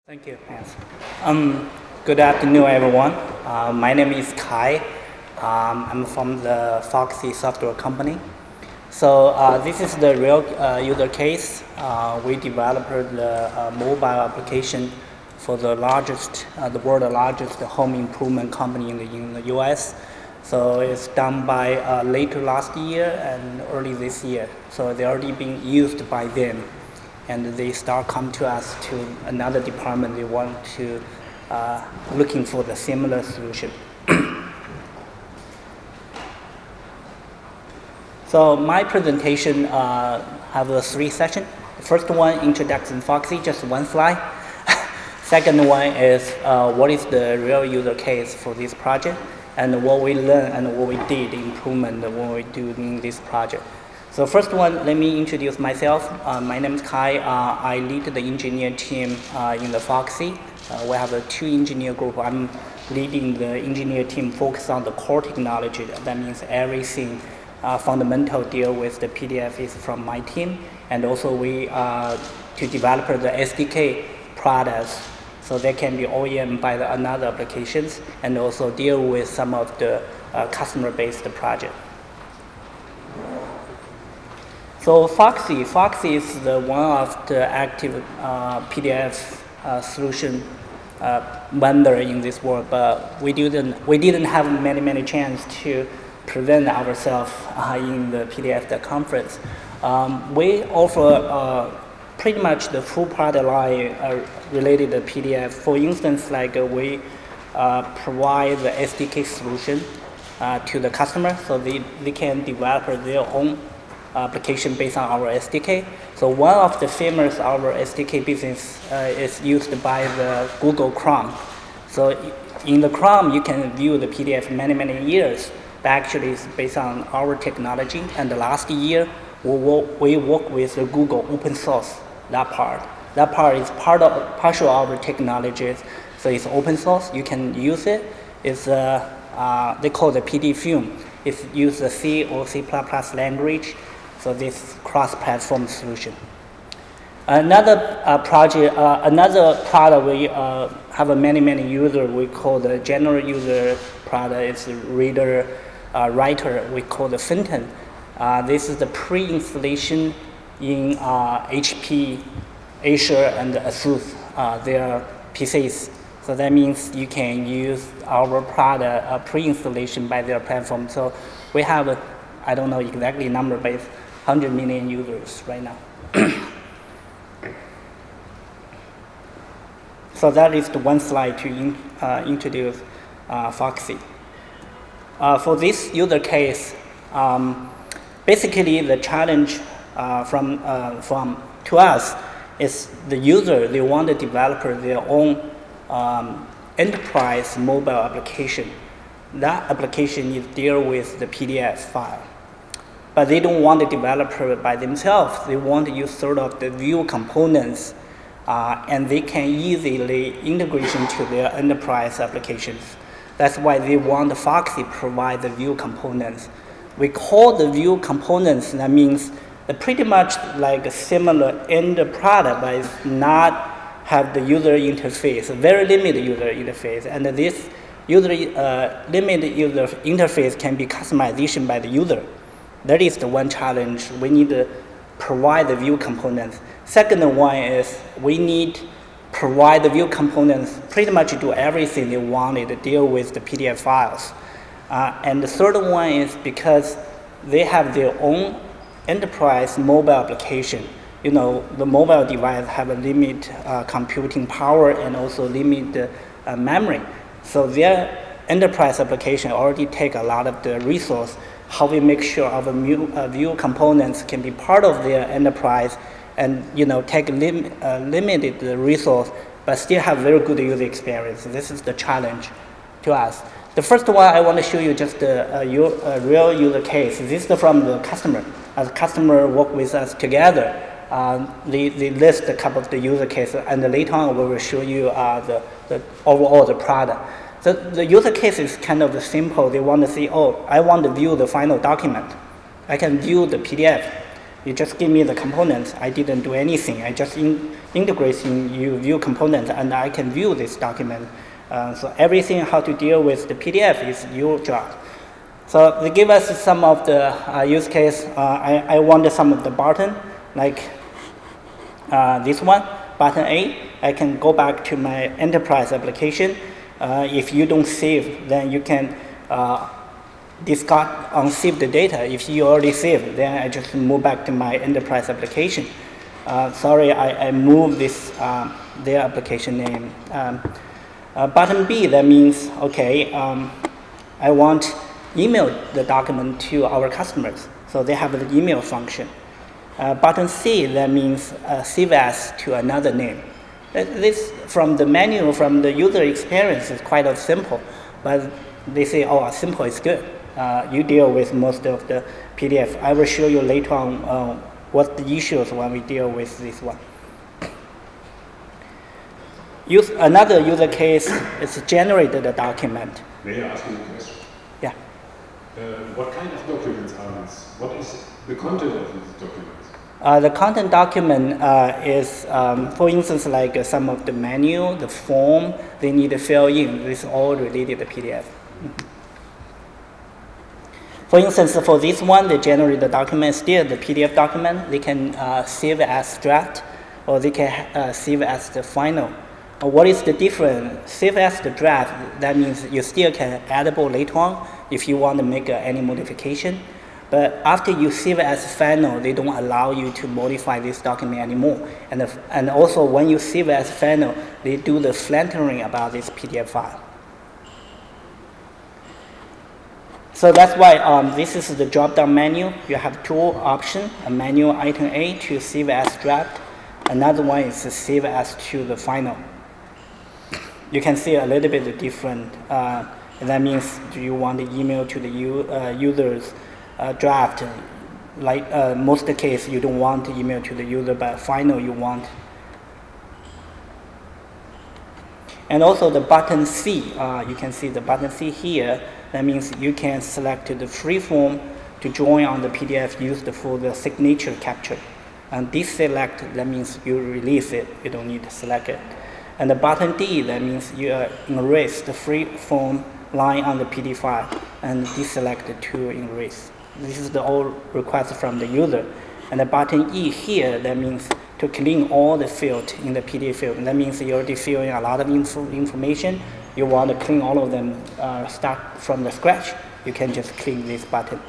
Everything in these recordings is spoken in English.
Thank you, Hans. Good afternoon, everyone. My name is Kai. I'm from the Foxit software company. So this is the real user case. We developed the mobile application for the world's largest home improvement company in the US. So it's done by later last year and early this year. So they're already being used by them. And they start come to us to another department. They want to looking for the similar solution. So my presentation have a 3 sessions. First one, introduction Foxit, just one slide. Second one is what is the real user case for this project, and what we learned and what we did improvement when we doing this project. So first one, let me introduce myself. My name is Kai. I lead the engineer team in the Foxit. We have a 2 engineer group. I'm leading the engineer team focused on the core technology. That means everything fundamental deal with the PDF is from my team. And also we to develop the SDK products so they can be OEM by the another applications, and also deal with some of the customer-based project. So Foxit is the one of the active PDF solution vendor in this world, but we didn't have many chance to present ourselves in the PDF conference. We offer pretty much the full product line related to PDF. For instance, like we provide the SDK solution to the customer, so they can develop their own application based on our SDK. So one of the famous our SDK business is used by the Google Chrome. So in the Chrome, you can view the PDF many years, but actually it's based on our technology. And the last year, we work with the Google open source, that part. That part is partial of our technologies. So it's open source, you can use it. It's they call it PD Film. It's use the C or C++ language. So this cross-platform solution. Another another product we have many users. We call the general user product. It's reader, writer. We call the Fenton. This is the pre-installation in HP, Acer, and ASUS, their PCs. So that means you can use our product pre-installation by their platform. So we have I don't know exactly number, but it's 100 million users right now. So that is the one slide to introduce Foxit. For this user case, basically the challenge to us is the user, they want to develop their own enterprise mobile application. That application is deal with the PDF file. But they don't want to develop it by themselves. They want to use sort of the view components, and they can easily integration to their enterprise applications. That's why they want the Foxit provide the view components. We call the view components, that means pretty much like a similar end product, but it's not have the user interface, a very limited user interface. And this limited user interface can be customization by the user. That is the one challenge. We need to provide the view components. Second one is we need to provide the view components pretty much do everything they wanted to deal with the PDF files. And the third one is because they have their own enterprise mobile application. You know, the mobile device have a limit computing power and also limit memory. So their enterprise application already take a lot of the resource. How we make sure our view components can be part of their enterprise and take limited resource, but still have very good user experience. This is the challenge to us. The first one I want to show you just a real user case. This is from the customer. As customer work with us together, they list a couple of the user cases, and later on we will show you the overall the product. So the user case is kind of simple. They want to see, oh, I want to view the final document. I can view the PDF. You just give me the components. I didn't do anything. I just integrate in you view components, and I can view this document. So everything how to deal with the PDF is your job. So they give us some of the use case. I wanted some of the button, like this one, button A. I can go back to my enterprise application. If you don't save, then you can discard, unsave the data. If you already saved, then I just move back to my enterprise application. Sorry, I moved this, their application name. Button B, that means, okay, I want email the document to our customers. So they have the email function. Button C, that means save as to another name. This, from the menu, from the user experience, is quite simple. But they say, oh, simple is good. You deal with most of the PDF. I will show you later on what the issues when we deal with this one. Another user case is generated a document. May I ask you a question? Yeah. What kind of documents are these? What is the content of these documents? The content document is, for instance, like some of the menu, the form they need to fill in. This is all related to PDF. For instance, for this one, they generate the document, still the PDF document. They can save as draft, or they can save as the final. What is the difference? Save as the draft, that means you still can editable later on if you want to make any modification. But after you save as final, they don't allow you to modify this document anymore. And also when you save as final, they do the filtering about this PDF file. So that's why this is the drop-down menu. You have two options, a menu item A to save as draft. Another one is to save as to the final. You can see a little bit different. That means do you want the email to the users draft? Like most of the case, you don't want the email to the user, but final you want. And also the button C, you can see the button C here. That means you can select the free form to join on the PDF used for the signature capture. And deselect, that means you release it, you don't need to select it. And the button D, that means you erase the free form line on the PDF file and deselect it to erase. This is the old request from the user. And the button E here, that means to clean all the fields in the PDF field. And that means you're already filling a lot of information. You want to clean all of them, start from the scratch. You can just click this button.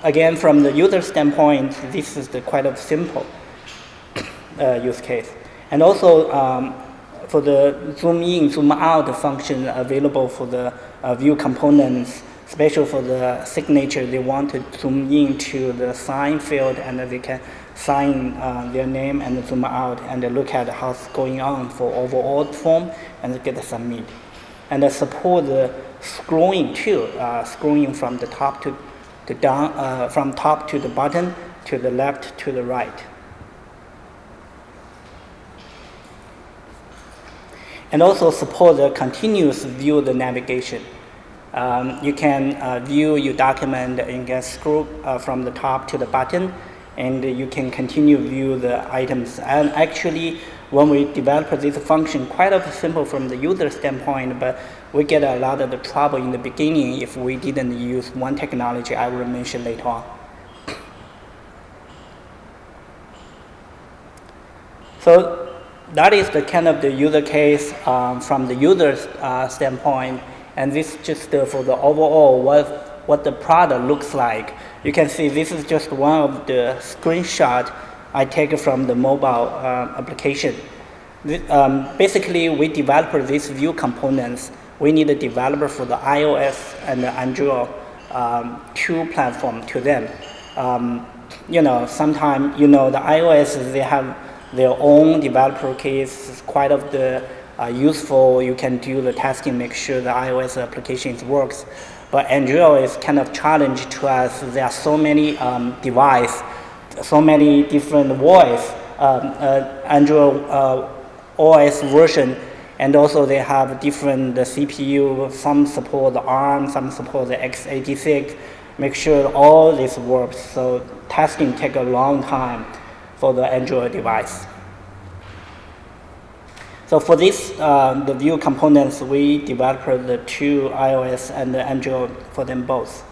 Again, from the user standpoint, this is the quite a simple use case. And also for the zoom in, zoom out function available for the view components, especially for the signature, they want to zoom in to the sign field and they can sign their name and zoom out and look at how's going on for overall form and get a submit. And support the scrolling too, scrolling from the top to down, from top to the bottom, to the left to the right. And also support the continuous view the navigation. You can view your document and can scroll from the top to the bottom, and you can continue view the items. And actually, when we develop this function, quite simple from the user standpoint, but we get a lot of the trouble in the beginning if we didn't use one technology I will mention later on. So that is the kind of the user case from the user's standpoint, and this just for the overall what the product looks like. You can see this is just one of the screenshot I take from the mobile application. Basically, we develop these view components. We need a developer for the iOS and the Android two platform to them. Sometimes the iOS they have their own developer case is quite of the useful. You can do the testing, make sure the iOS application works. But Android is kind of challenge to us. There are so many devices, so many different voice, Android OS version, and also they have different CPU. Some support the ARM, some support the x86. make sure all this works. So testing takes a long time for the Android device. So for this, the Vue components, we developed the two iOS and the Android for them both.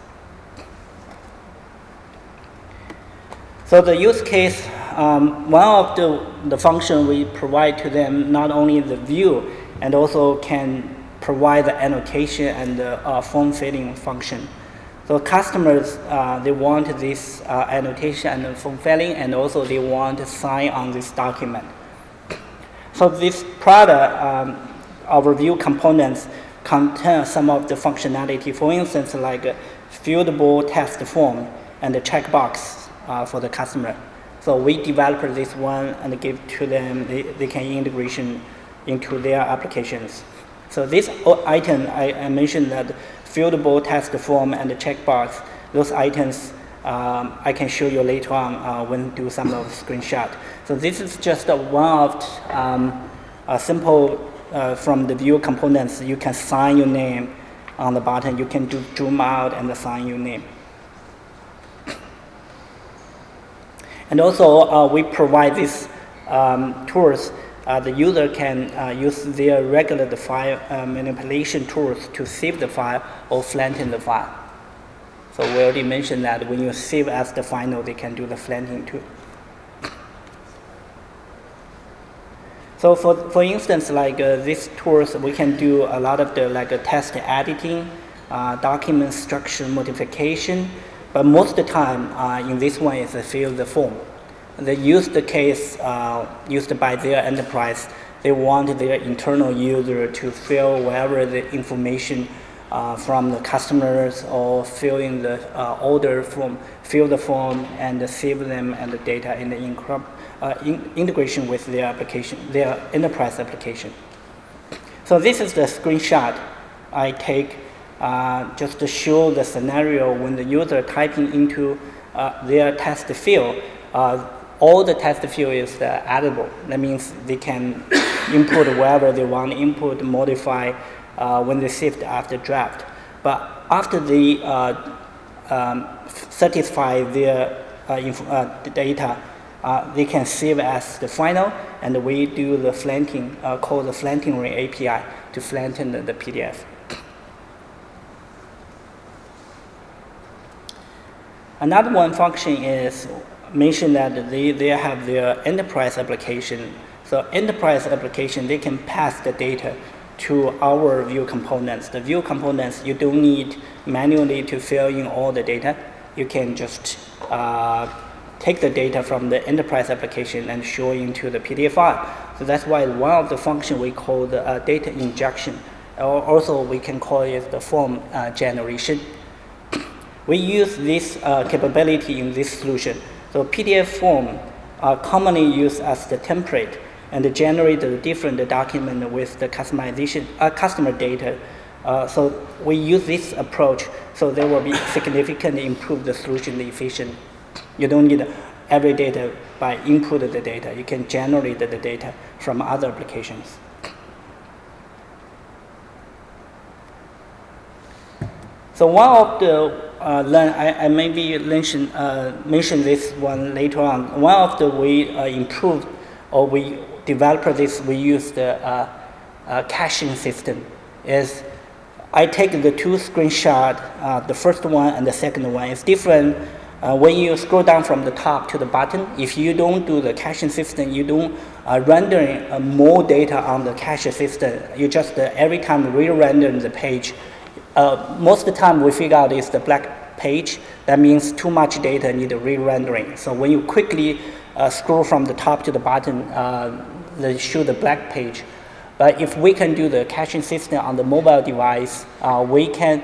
So the use case, one of the function we provide to them, not only the view, and also can provide the annotation and the form filling function. So customers, they want this annotation and form filling, and also they want to sign on this document. So this product, our Vue components, contain some of the functionality. For instance, like a fieldable text form and a checkbox for the customer. So we developed this one and give to them. They can integration into their applications. So this item, I mentioned that fieldable text form and the checkbox, those items I can show you later on when do some of the screenshot. So this is just one of a simple from the Vue components. You can sign your name on the button. You can do zoom out and sign your name. And also, we provide these tools. The user can use their regular file manipulation tools to save the file or flatten the file. So we already mentioned that when you save as the final, they can do the flattening too. So for instance, like these tools, we can do a lot of the text editing, document structure modification. But most of the time, in this one is fill the form. The use case used by their enterprise, they want their internal user to fill whatever the information from the customers or fill in the order form, fill the form and save them and the data in the integration with their application, their enterprise application. So this is the screenshot I take just to show the scenario when the user typing into their text field. All the text field is editable. That means they can input wherever they want to input, modify when they save after draft. But after they satisfy their data, they can save as the final, and we do the flattening, called the flattening API to flatten the PDF. Another one function is mentioned that they have their enterprise application. So enterprise application, they can pass the data to our Vue components. The Vue components, you don't need manually to fill in all the data. You can just take the data from the enterprise application and show into the PDF file. So that's why one of the functions we call the data injection. Or also we can call it the form generation. We use this capability in this solution. So PDF form are commonly used as the template and generate the different document with the customization, customer data. So we use this approach, so there will be significantly improve the solution efficient. You don't need every data by input the data. You can generate the data from other applications. So one of the I maybe mention this one later on. One of the we improved or we developed this, we use the caching system. Is I take the two screenshots, the first one and the second one. It's different when you scroll down from the top to the bottom. If you don't do the caching system, you don't render more data on the cache system. You just every time re-render the page. Most of the time we figure out is the black page. That means too much data need re-rendering. So when you quickly scroll from the top to the bottom, they show the black page. But if we can do the caching system on the mobile device, we can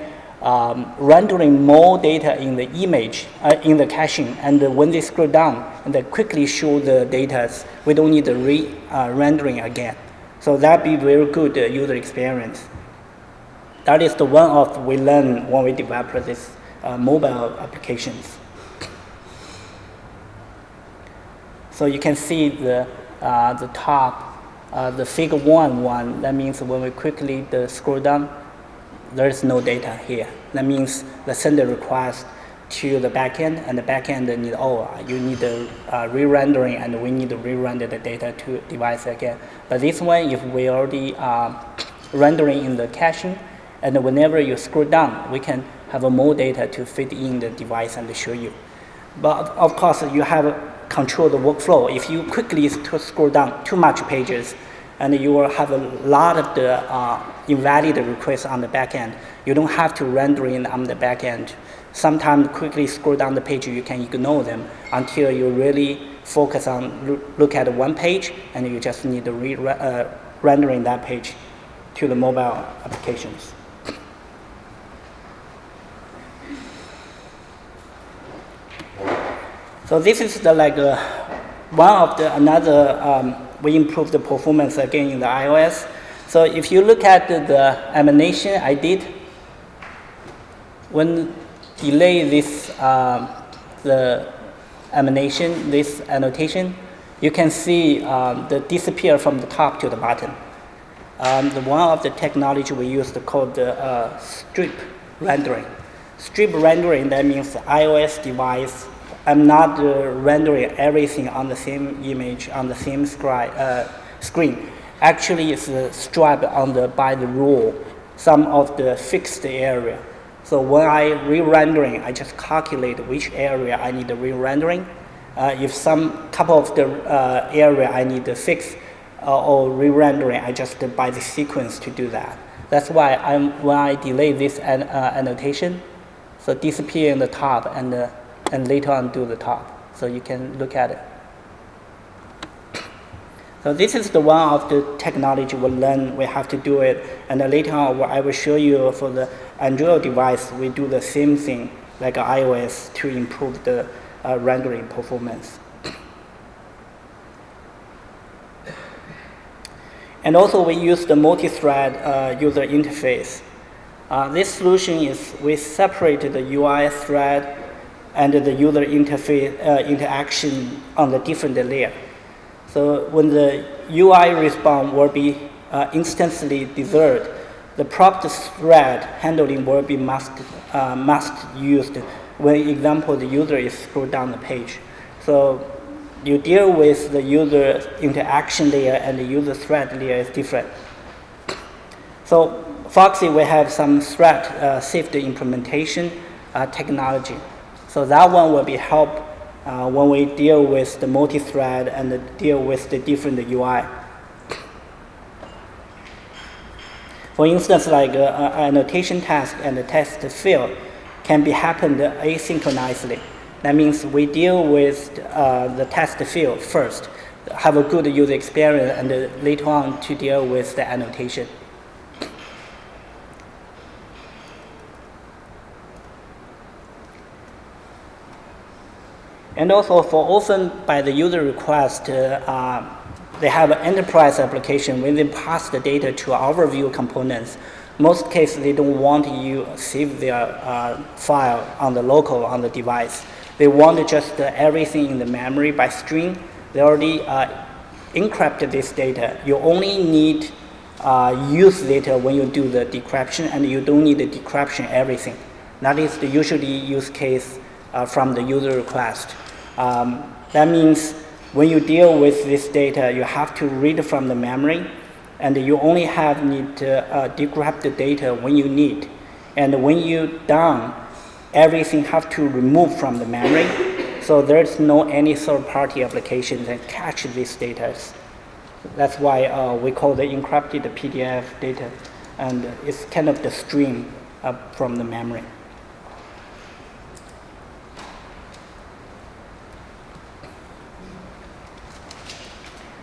rendering more data in the image, in the caching, and when they scroll down, and they quickly show the data, we don't need the re-rendering again. So that be very good user experience. That is the one of we learn when we develop this mobile applications. So you can see the top, the figure one. That means when we quickly scroll down, there is no data here. That means the sender request to the backend, and the backend need, you need the re-rendering, and we need to re-render the data to device again. But this one, if we already rendering in the caching, and whenever you scroll down, we can have more data to fit in the device and show you. But of course, you have control the workflow. If you quickly scroll down too much pages, and you will have a lot of the invalid requests on the back end, you don't have to render in on the back end. Sometimes quickly scroll down the page, you can ignore them until you really focus on look at one page, and you just need to rendering that page to the mobile applications. So this is the one of the another we improved the performance again in the iOS. So if you look at the animation I did, when delay this the animation, this annotation, you can see the disappear from the top to the bottom. The one of the technology we used called the strip rendering. Strip rendering, that means the iOS device, I'm not rendering everything on the same image, on the same screen. Actually, it's striped by the rule, some of the fixed area. So when I re-rendering, I just calculate which area I need re-rendering. If some couple of the area I need to fix or re-rendering, I just by the sequence to do that. That's why when I delay this annotation, so disappear in the top and later on do the top, so you can look at it. So this is the one of the technology we learn, we have to do it, and later on I will show you for the Android device, we do the same thing like iOS to improve the rendering performance. And also we use the multi-thread user interface. This solution is we separated the UI thread and the user interface interaction on the different layer. So when the UI response will be instantly delivered, the prompt thread handling will be must used when, example, the user is scroll down the page. So you deal with the user interaction layer and the user thread layer is different. So Foxit, we have some thread safety implementation technology. So that one will be help when we deal with the multi-thread and deal with the different UI. For instance, like annotation task and the test field can be happened asynchronously. That means we deal with the test field first, have a good user experience, and later on to deal with the annotation. And also for often by the user request, they have an enterprise application when they pass the data to our view components. Most cases, they don't want you save their file on the local, on the device. They want just everything in the memory by string. They already encrypted this data. You only need use data when you do the decryption, and you don't need the decryption everything. That is the usually use case from the user request. That means when you deal with this data, you have to read from the memory, and you only need to decrypt the data when you need. And when you done, everything have to remove from the memory, so there's no any third-party application that catch these data. That's why we call the encrypted PDF data, and it's kind of the stream from the memory.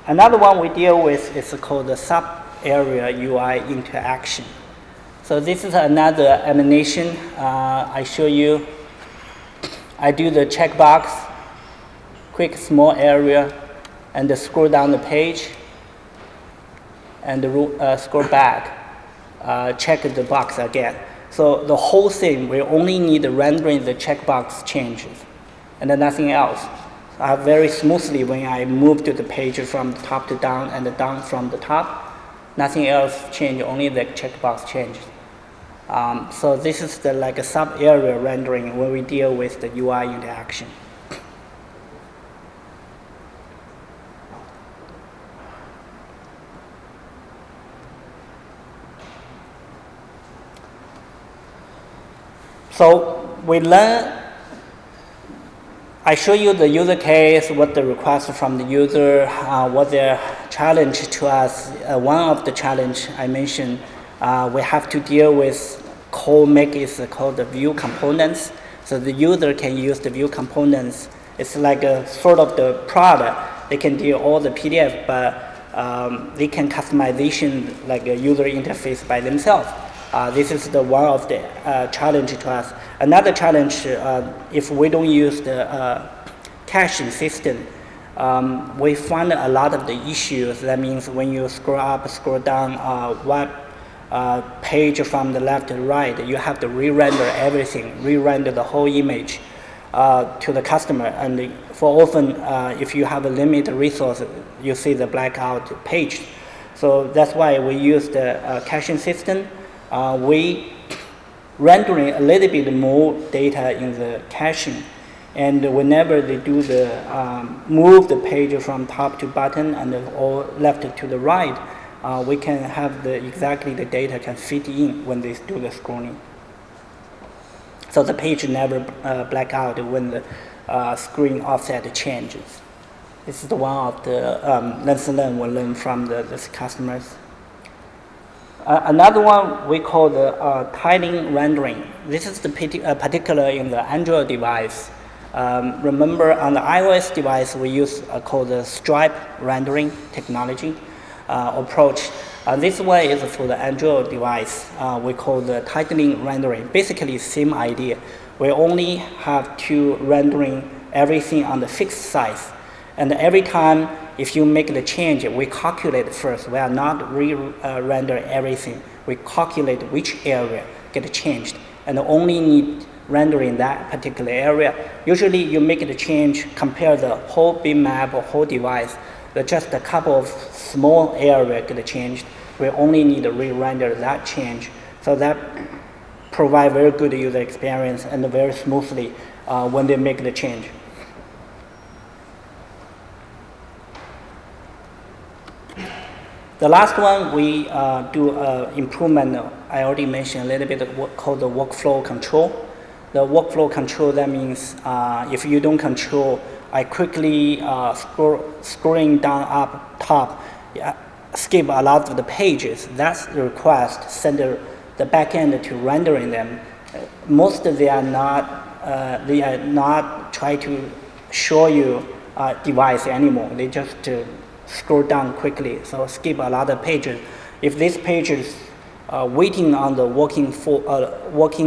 Another one we deal with is called the Subarea UI Interaction. So this is another animation. I show you. I do the checkbox, quick small area, and scroll down the page, and scroll back, check the box again. So the whole thing, we only need rendering the checkbox changes, and then nothing else. Very smoothly when I move to the page from the top to down and down from the top. Nothing else change, only the checkbox changes. So this is the like a sub-area rendering when we deal with the UI interaction. So we learn, I show you the user case, what the request from the user, what their challenge to us. One of the challenge I mentioned, we have to deal with make is called the view components. So the user can use the view components. It's like a sort of the product. They can deal all the PDF, but they can customization like a user interface by themselves. This is the one of the challenge to us. Another challenge, if we don't use the caching system, we find a lot of the issues. That means when you scroll up, scroll down one page from the left to right, you have to re-render everything, re-render the whole image to the customer. And for often, if you have a limited resource, you see the blackout page. So that's why we use the caching system. We rendering a little bit more data in the caching, and whenever they do the move the page from top to bottom and or left to the right, we can have exactly the data can fit in when they do the scrolling. So the page never black out when the screen offset changes. This is the one of the lesson we learn from the customers. Another one we call the tiling rendering. This is the particular in the Android device. Remember on the iOS device we use called the stripe rendering technology approach. This one is for the Android device. We call the tiling rendering. Basically same idea. We only have to rendering everything on the fixed size. And every time if you make the change, we calculate first. We are not re-render everything. We calculate which area get changed and only need rendering that particular area. Usually you make the change, compare the whole bitmap or whole device. Just a couple of small area get changed. We only need to re-render that change. So that provide very good user experience and very smoothly when they make the change. The last one, we do improvement. I already mentioned a little bit of what called the workflow control. The workflow control, that means if you don't control, I quickly scrolling down up top, skip a lot of the pages. That's the request, send the backend to rendering them. Most they are not try to show you device anymore. They just scroll down quickly, so skip a lot of pages. If these pages waiting on the working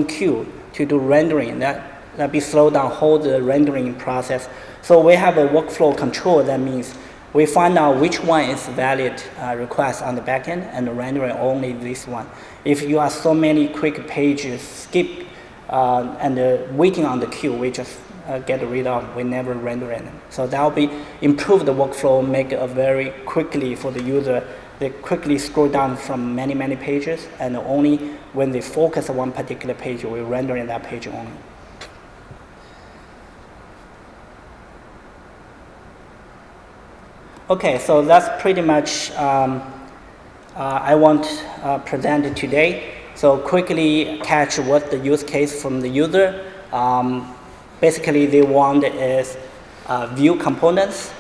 queue to do rendering, that be slow down whole the rendering process. So we have a workflow control. That means we find out which one is valid request on the backend and rendering only this one. If you have so many quick pages skip and waiting on the queue, we just get rid of, we never render them. So that will be improve the workflow, make it very quickly for the user. They quickly scroll down from many pages, and only when they focus on one particular page, we render in that page only. Okay, so that's pretty much I want to present today. So quickly catch what the use case from the user. Basically, they want is view components.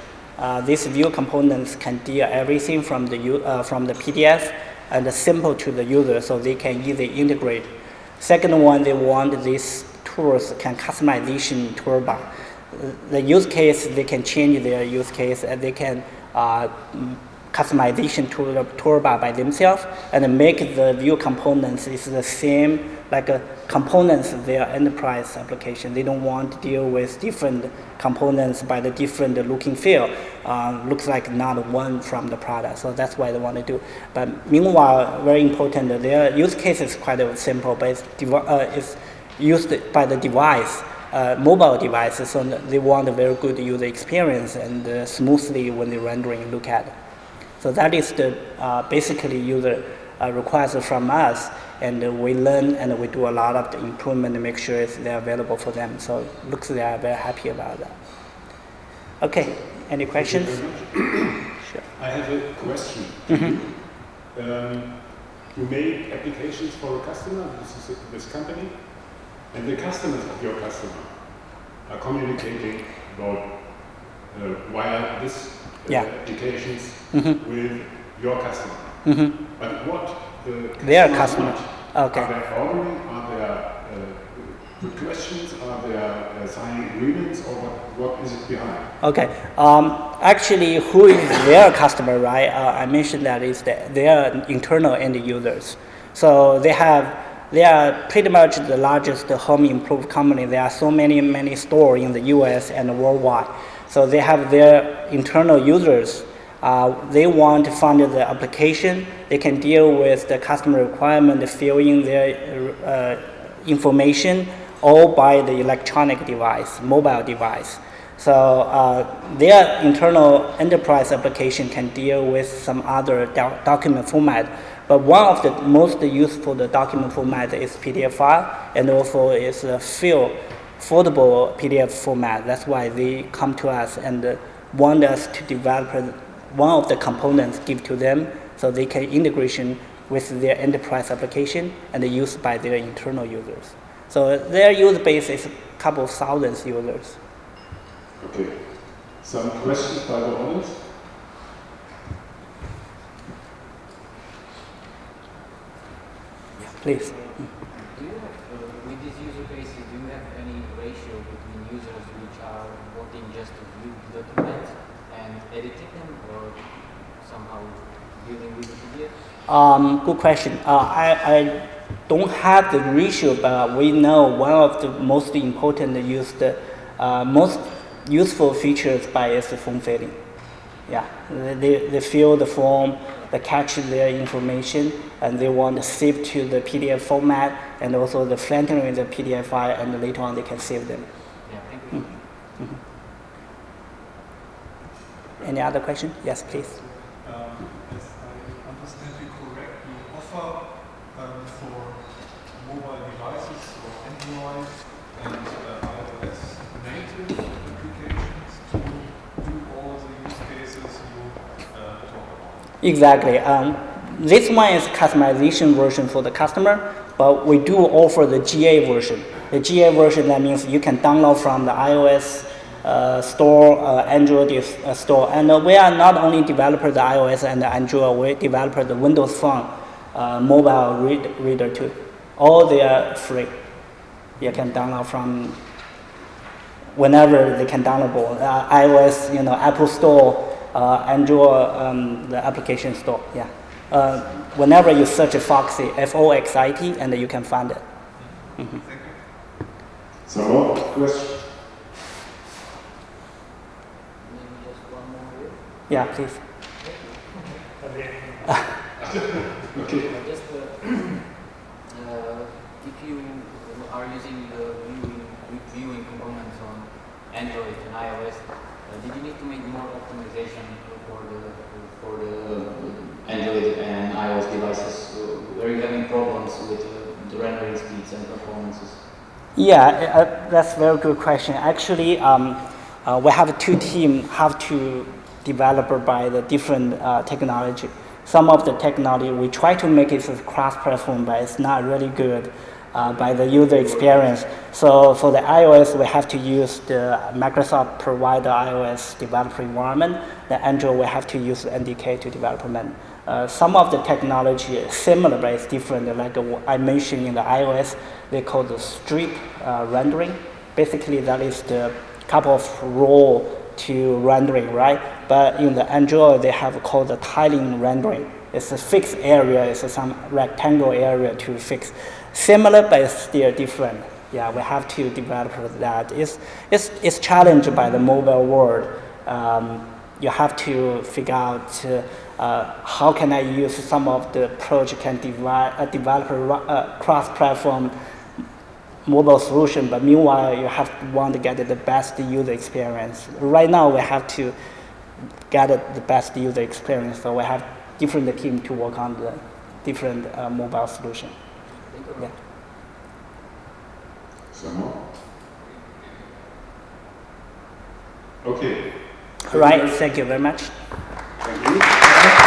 These view components can deal everything from the PDF and simple to the user, so they can easily integrate. Second one, they want these tools can customization toolbar. The use case, they can change their use case, and they can customization toolbar by themselves and make the view components is the same like components of their enterprise application. They don't want to deal with different components by the different looking feel. Looks like not one from the product, so that's why they want to do. But meanwhile, very important, their use case is quite simple, but it's used by the device, mobile devices, so they want a very good user experience and smoothly when they rendering look at it. So that is the basically user request from us. and we learn and we do a lot of the improvement to make sure they're available for them. So it looks they are very happy about that. Okay, any questions? Sure. I have a question. You make applications for a customer, this company, and the customers of your customer are communicating about via this applications with your customer. But what their customer? Okay. Are there ordering? Are there questions? Are there signing agreements? Or what is it behind? Okay. Actually, who is their customer, right? I mentioned that is their internal end users. So they are pretty much the largest home improvement company. There are so many stores in the US and worldwide. So they have their internal users. They want to fund the application. They can deal with the customer requirement, fill in their information, all by the electronic device, mobile device. So their internal enterprise application can deal with some other document format. But one of the most useful document format is PDF file, and also is a affordable PDF format. That's why they come to us and want us to develop one of the components, give to them, so they can integration with their enterprise application and used by their internal users. So their user base is a couple of thousands users. Okay. Some questions by the audience? Yeah, please. Do you have, with these user bases, do you have any ratio between users which are wanting just to view documents and editing them, or somehow dealing with the PDF? Good question. I don't have the ratio, but we know one of the most important most useful features by is the form filling. Yeah, they fill the form, they catch their information, and they want to save to the PDF format, and also the flattering the PDF file, and later on they can save them. Yeah, thank you. Any other question? Yes, please. As I understand you correctly, you offer for mobile devices or Android and iOS native applications to do all the use cases you talk about. Exactly. This one is customization version for the customer, but we do offer the GA version. The GA version, that means you can download from the iOS store, Android store. And we are not only developer the iOS and the Android, we developer the Windows Phone mobile reader too. All they are free. You can download from whenever they can download. iOS, Apple Store, Android, the application store. Yeah. Whenever you search Foxit, Foxit, and you can find it. Some more questions? Maybe just one more here. Yeah, please. Okay. Just if you are using the viewing components on Android and iOS, did you need to make more optimization for the Android and iOS devices? Were you having problems with the rendering speeds and performances? Yeah, that's a very good question. Actually, we have two teams have to develop by the different technology. Some of the technology, we try to make it cross-platform, but it's not really good by the user experience. So for the iOS, we have to use the Microsoft provider iOS developer environment. The Android, we have to use the NDK to development. Some of the technology is similar, but it's different. Like I mentioned in the iOS, they call the strip rendering. Basically, that is the couple of row to rendering, right? But in the Android, they have called the tiling rendering. It's a fixed area, it's some rectangle area to fix. Similar, but it's still different. Yeah, we have to develop that. It's challenged by the mobile world. You have to figure out how can I use some of the approach can develop a cross-platform mobile solution, but meanwhile you want to get the best user experience. Right now we have to get the best user experience, so we have different teams to work on the different mobile solution. Thank you. Yeah. Some more? Okay. Right. Thank you very much. Thank you.